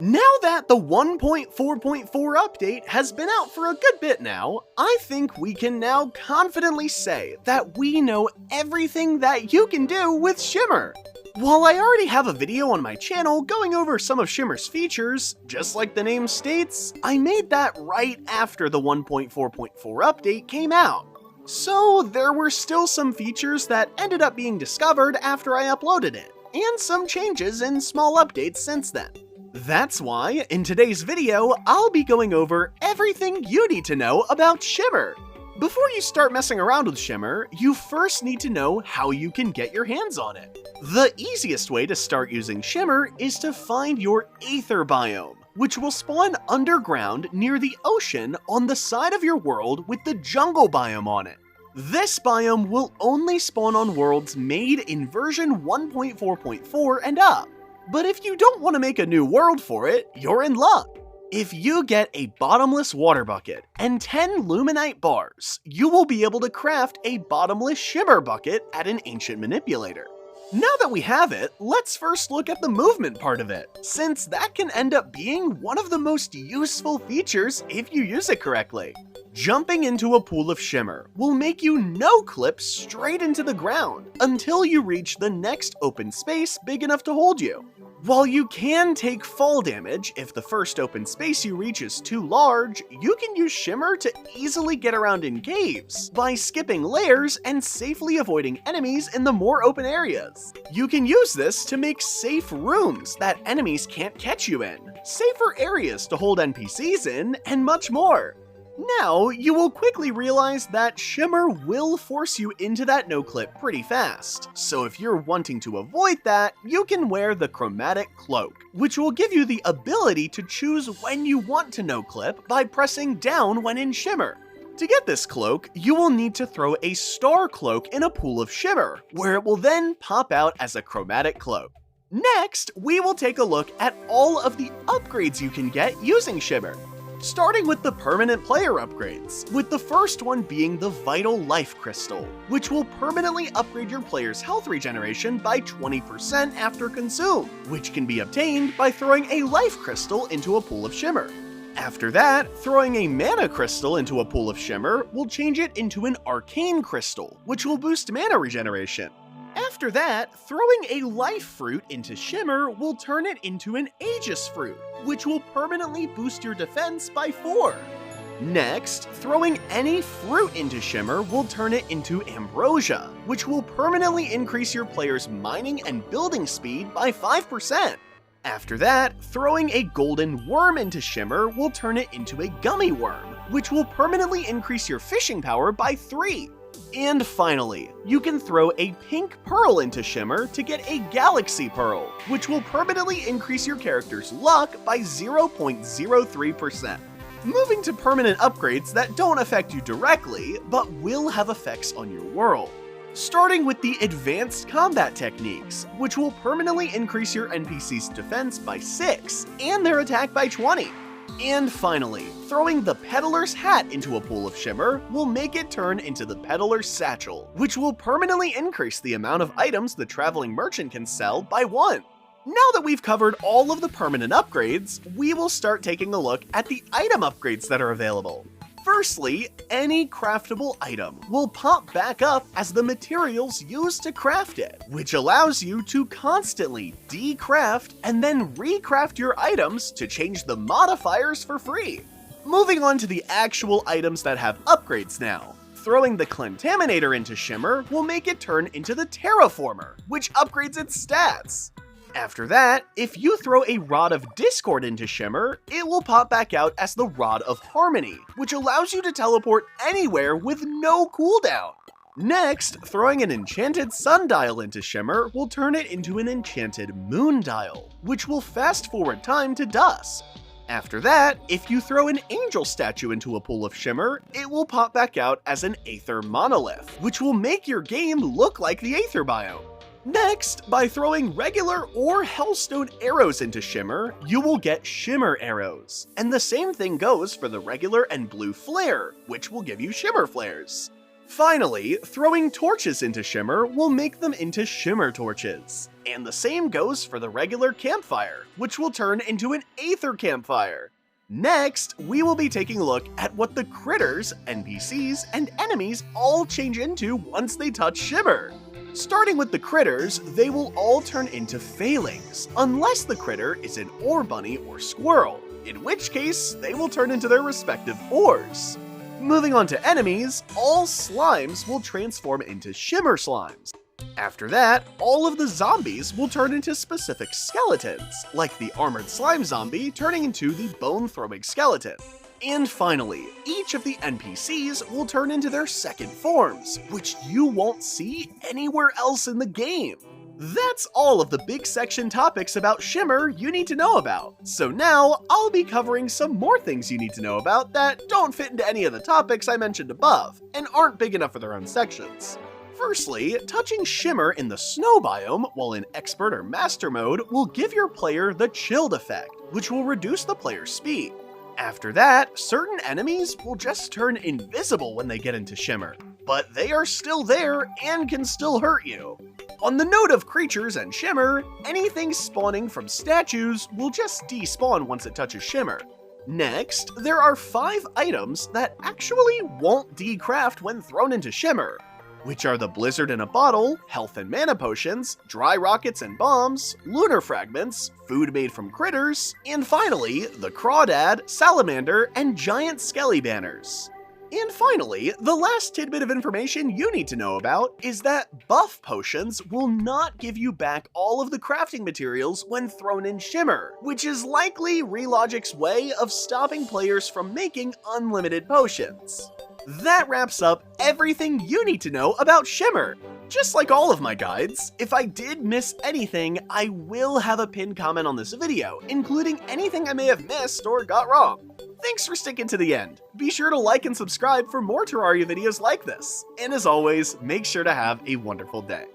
Now that the 1.4.4 update has been out for a good bit now, I think we can now confidently say that we know everything that you can do with Shimmer. While I already have a video on my channel going over some of Shimmer's features, just like the name states, I made that right after the 1.4.4 update came out. So there were still some features that ended up being discovered after I uploaded it, and some changes and small updates since then. That's why, in today's video, I'll be going over everything you need to know about Shimmer. Before you start messing around with Shimmer, you first need to know how you can get your hands on it. The easiest way to start using Shimmer is to find your Aether biome, which will spawn underground near the ocean on the side of your world with the jungle biome on it. This biome will only spawn on worlds made in version 1.4.4 and up. But if you don't want to make a new world for it, you're in luck. If you get a bottomless water bucket and 10 luminite bars, you will be able to craft a bottomless shimmer bucket at an ancient manipulator. Now that we have it, let's first look at the movement part of it, since that can end up being one of the most useful features if you use it correctly. Jumping into a pool of shimmer will make you no-clip straight into the ground until you reach the next open space big enough to hold you. While you can take fall damage if the first open space you reach is too large, you can use Shimmer to easily get around in caves by skipping layers and safely avoiding enemies in the more open areas. You can use this to make safe rooms that enemies can't catch you in, safer areas to hold NPCs in, and much more. Now, you will quickly realize that Shimmer will force you into that no-clip pretty fast, so if you're wanting to avoid that, you can wear the Chromatic Cloak, which will give you the ability to choose when you want to no-clip by pressing down when in Shimmer. To get this cloak, you will need to throw a star cloak in a pool of Shimmer, where it will then pop out as a Chromatic Cloak. Next, we will take a look at all of the upgrades you can get using Shimmer. Starting with the permanent player upgrades, with the first one being the Vital Life Crystal, which will permanently upgrade your player's health regeneration by 20% after consume, which can be obtained by throwing a life crystal into a pool of Shimmer. After that, throwing a mana crystal into a pool of Shimmer will change it into an arcane crystal, which will boost mana regeneration. After that, throwing a life fruit into Shimmer will turn it into an Aegis fruit, which will permanently boost your defense by 4. Next, throwing any fruit into Shimmer will turn it into Ambrosia, which will permanently increase your player's mining and building speed by 5%. After that, throwing a golden worm into Shimmer will turn it into a gummy worm, which will permanently increase your fishing power by 3. And finally, you can throw a pink pearl into Shimmer to get a galaxy pearl, which will permanently increase your character's luck by 0.03%. Moving to permanent upgrades that don't affect you directly, but will have effects on your world. Starting with the advanced combat techniques, which will permanently increase your NPC's defense by 6 and their attack by 20. And finally, throwing the Peddler's Hat into a pool of Shimmer will make it turn into the Peddler's Satchel, which will permanently increase the amount of items the traveling merchant can sell by 1. Now that we've covered all of the permanent upgrades, we will start taking a look at the item upgrades that are available. Firstly, any craftable item will pop back up as the materials used to craft it, which allows you to constantly decraft and then recraft your items to change the modifiers for free. Moving on to the actual items that have upgrades now. Throwing the Contaminator into Shimmer will make it turn into the Terraformer, which upgrades its stats. After that, if you throw a Rod of Discord into Shimmer, it will pop back out as the Rod of Harmony, which allows you to teleport anywhere with no cooldown. Next, throwing an enchanted sundial into Shimmer will turn it into an enchanted moon dial, which will fast forward time to dusk. After that, if you throw an angel statue into a pool of Shimmer, it will pop back out as an Aether monolith, which will make your game look like the Aether biome. Next, by throwing regular or Hellstone arrows into Shimmer, you will get Shimmer arrows. And the same thing goes for the regular and blue flare, which will give you Shimmer flares. Finally, throwing torches into Shimmer will make them into Shimmer torches. And the same goes for the regular campfire, which will turn into an Aether campfire. Next, we will be taking a look at what the critters, NPCs, and enemies all change into once they touch Shimmer. Starting with the critters, they will all turn into failings, unless the critter is an ore bunny or squirrel, in which case they will turn into their respective ores. Moving on to enemies, all slimes will transform into Shimmer slimes. After that, all of the zombies will turn into specific skeletons, like the armored slime zombie turning into the bone-throwing skeleton. And finally, each of the NPCs will turn into their second forms, which you won't see anywhere else in the game. That's all of the big section topics about Shimmer you need to know about. So now, I'll be covering some more things you need to know about that don't fit into any of the topics I mentioned above, and aren't big enough for their own sections. Firstly, touching Shimmer in the snow biome while in expert or master mode will give your player the chilled effect, which will reduce the player's speed. After that, certain enemies will just turn invisible when they get into Shimmer, but they are still there and can still hurt you. On the note of creatures and Shimmer, anything spawning from statues will just despawn once it touches Shimmer. Next, there are 5 items that actually won't decraft when thrown into Shimmer, which are the Blizzard in a Bottle, Health and Mana Potions, Dry Rockets and Bombs, Lunar Fragments, Food made from critters, and finally, the Crawdad, Salamander, and Giant Skelly Banners. And finally, the last tidbit of information you need to know about is that buff potions will not give you back all of the crafting materials when thrown in Shimmer, which is likely Relogic's way of stopping players from making unlimited potions. That wraps up everything you need to know about Shimmer. Just like all of my guides, if I did miss anything, I will have a pinned comment on this video, including anything I may have missed or got wrong. Thanks for sticking to the end. Be sure to like and subscribe for more Terraria videos like this. And as always, make sure to have a wonderful day.